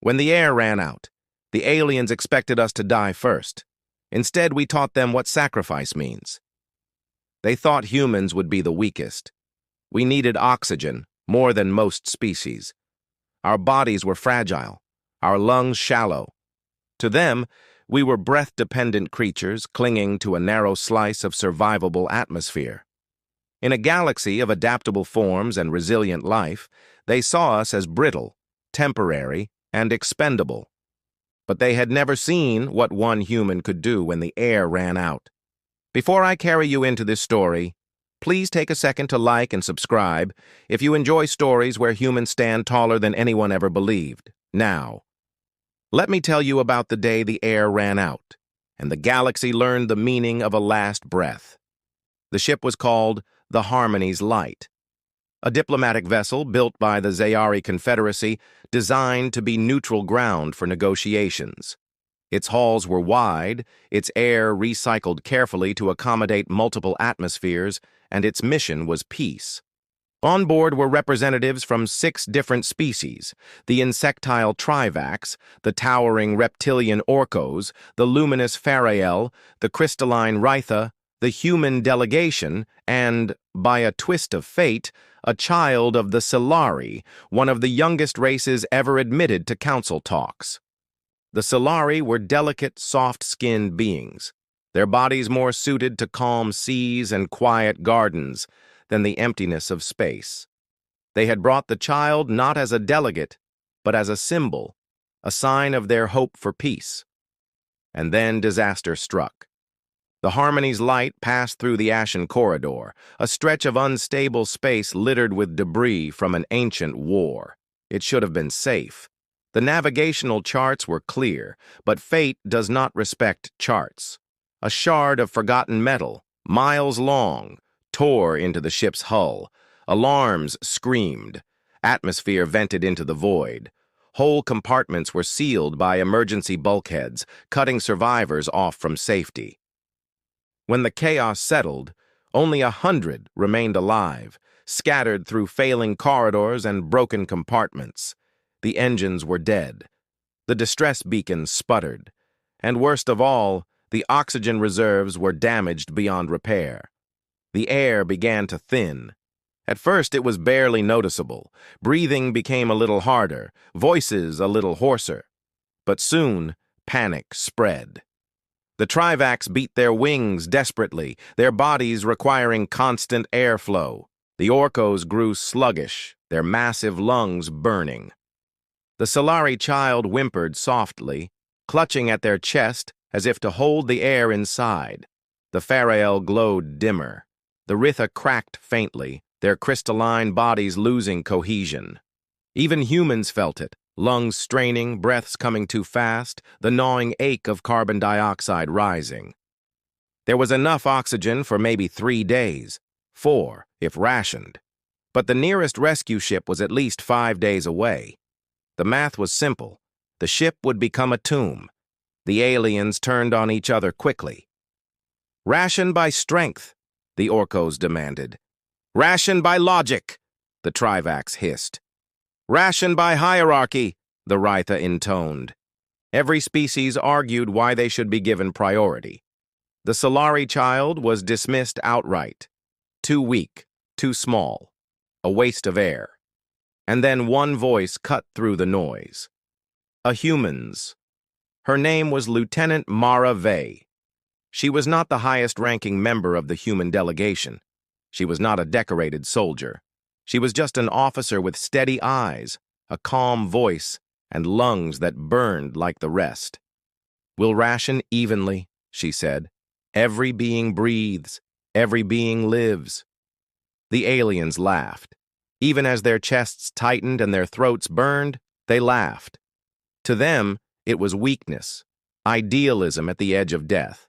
When the air ran out, the aliens expected us to die first. Instead, we taught them what sacrifice means. They thought humans would be the weakest. We needed oxygen more than most species. Our bodies were fragile, our lungs shallow. To them, we were breath-dependent creatures clinging to a narrow slice of survivable atmosphere. In a galaxy of adaptable forms and resilient life, they saw us as brittle, temporary, and expendable. But they had never seen what one human could do when the air ran out. Before I carry you into this story, please take a second to like and subscribe if you enjoy stories where humans stand taller than anyone ever believed. Now, let me tell you about the day the air ran out, and the galaxy learned the meaning of a last breath. The ship was called the Harmony's Light, a diplomatic vessel built by the Zayari Confederacy designed to be neutral ground for negotiations. Its halls were wide, its air recycled carefully to accommodate multiple atmospheres, and its mission was peace. On board were representatives from 6 different species: the insectile Trivax, the towering reptilian Orcos, the luminous Pharael, the crystalline Rytha, the human delegation, and, by a twist of fate, a child of the Solari, one of the youngest races ever admitted to council talks. The Solari were delicate, soft-skinned beings, their bodies more suited to calm seas and quiet gardens than the emptiness of space. They had brought the child not as a delegate, but as a symbol, a sign of their hope for peace. And then disaster struck. The Harmony's light passed through the Ashen Corridor, a stretch of unstable space littered with debris from an ancient war. It should have been safe. The navigational charts were clear, but fate does not respect charts. A shard of forgotten metal, miles long, tore into the ship's hull. Alarms screamed. Atmosphere vented into the void. Whole compartments were sealed by emergency bulkheads, cutting survivors off from safety. When the chaos settled, only 100 remained alive, scattered through failing corridors and broken compartments. The engines were dead. The distress beacons sputtered. And worst of all, the oxygen reserves were damaged beyond repair. The air began to thin. At first, it was barely noticeable. Breathing became a little harder, voices a little hoarser. But soon, panic spread. The Trivax beat their wings desperately, their bodies requiring constant airflow. The Orcos grew sluggish, their massive lungs burning. The Solari child whimpered softly, clutching at their chest as if to hold the air inside. The Pharael glowed dimmer. The Rytha cracked faintly, their crystalline bodies losing cohesion. Even humans felt it. Lungs straining, breaths coming too fast, the gnawing ache of carbon dioxide rising. There was enough oxygen for maybe 3 days, 4 if rationed. But the nearest rescue ship was at least 5 days away. The math was simple. The ship would become a tomb. The aliens turned on each other quickly. "Ration by strength," the Orcos demanded. "Ration by logic," the Trivax hissed. "Ration by hierarchy," the Rytha intoned. Every species argued why they should be given priority. The Solari child was dismissed outright. Too weak, too small, a waste of air. And then one voice cut through the noise. A human's. Her name was Lieutenant Mara Vey. She was not the highest-ranking member of the human delegation. She was not a decorated soldier. She was just an officer with steady eyes, a calm voice, and lungs that burned like the rest. "We'll ration evenly," she said. "Every being breathes. Every being lives." The aliens laughed. Even as their chests tightened and their throats burned, they laughed. To them, it was weakness, idealism at the edge of death.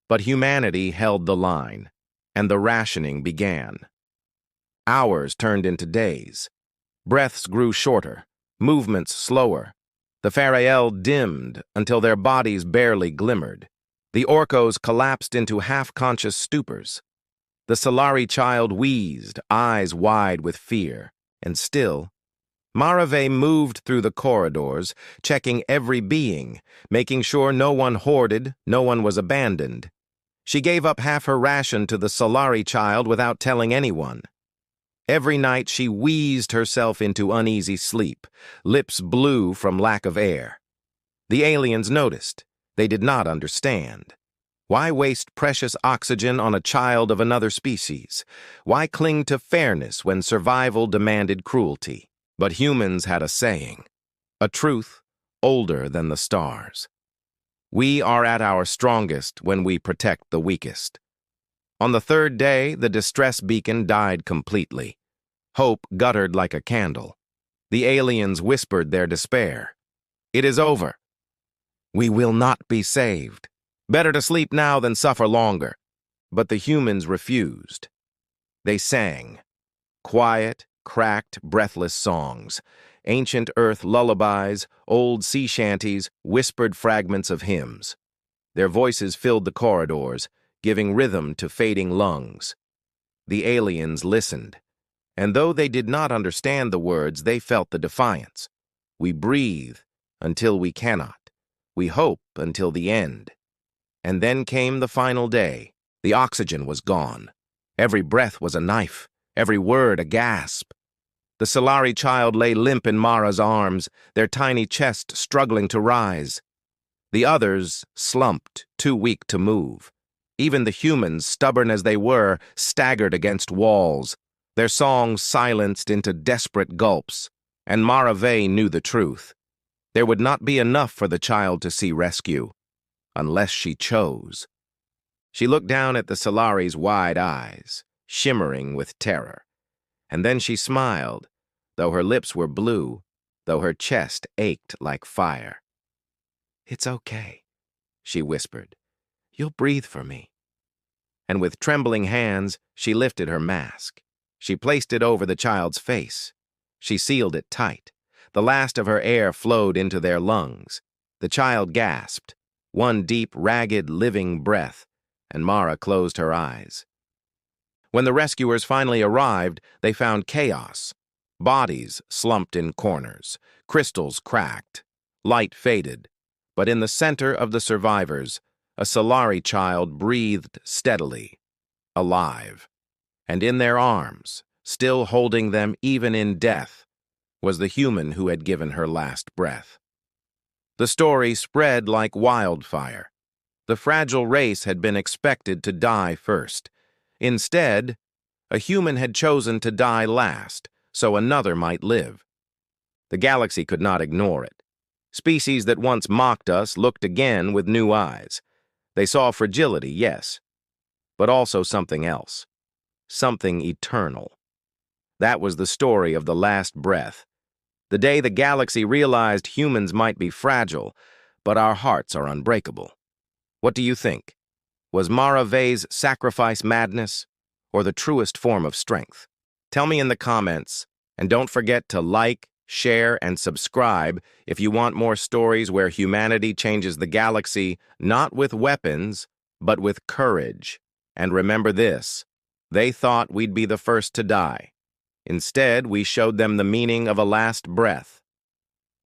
But humanity held the line, and the rationing began. Hours turned into days. Breaths grew shorter, movements slower. The Pharael dimmed until their bodies barely glimmered. The Orcos collapsed into half-conscious stupors. The Solari child wheezed, eyes wide with fear, and still, Marave moved through the corridors, checking every being, making sure no one hoarded, no one was abandoned. She gave up half her ration to the Solari child without telling anyone. Every night she wheezed herself into uneasy sleep, lips blue from lack of air. The aliens noticed. They did not understand. Why waste precious oxygen on a child of another species? Why cling to fairness when survival demanded cruelty? But humans had a saying, a truth older than the stars. We are at our strongest when we protect the weakest. On the third day, the distress beacon died completely. Hope guttered like a candle. The aliens whispered their despair. It is over. We will not be saved. Better to sleep now than suffer longer. But the humans refused. They sang. Quiet, cracked, breathless songs. Ancient earth lullabies, old sea shanties, whispered fragments of hymns. Their voices filled the corridors, giving rhythm to fading lungs. The aliens listened. And though they did not understand the words, they felt the defiance. We breathe until we cannot. We hope until the end. And then came the final day. The oxygen was gone. Every breath was a knife, every word a gasp. The Solari child lay limp in Mara's arms, their tiny chest struggling to rise. The others slumped, too weak to move. Even the humans, stubborn as they were, staggered against walls, their songs silenced into desperate gulps. And Marave knew the truth. There would not be enough for the child to see rescue, unless she chose. She looked down at the Solari's wide eyes, shimmering with terror. And then she smiled, though her lips were blue, though her chest ached like fire. "It's okay," she whispered. "You'll breathe for me." And with trembling hands, she lifted her mask. She placed it over the child's face. She sealed it tight. The last of her air flowed into their lungs. The child gasped, one deep, ragged, living breath, and Mara closed her eyes. When the rescuers finally arrived, they found chaos. Bodies slumped in corners, crystals cracked, light faded. But in the center of the survivors, a Solari child breathed steadily, alive. And in their arms, still holding them even in death, was the human who had given her last breath. The story spread like wildfire. The fragile race had been expected to die first. Instead, a human had chosen to die last, so another might live. The galaxy could not ignore it. Species that once mocked us looked again with new eyes. They saw fragility, yes, but also something else. Something eternal. That was the story of the last breath. The day the galaxy realized humans might be fragile, but our hearts are unbreakable. What do you think? Was Marave's sacrifice madness, or the truest form of strength? Tell me in the comments, and don't forget to like, share, and subscribe if you want more stories where humanity changes the galaxy not with weapons, but with courage. And remember this, they thought we'd be the first to die. Instead, we showed them the meaning of a last breath.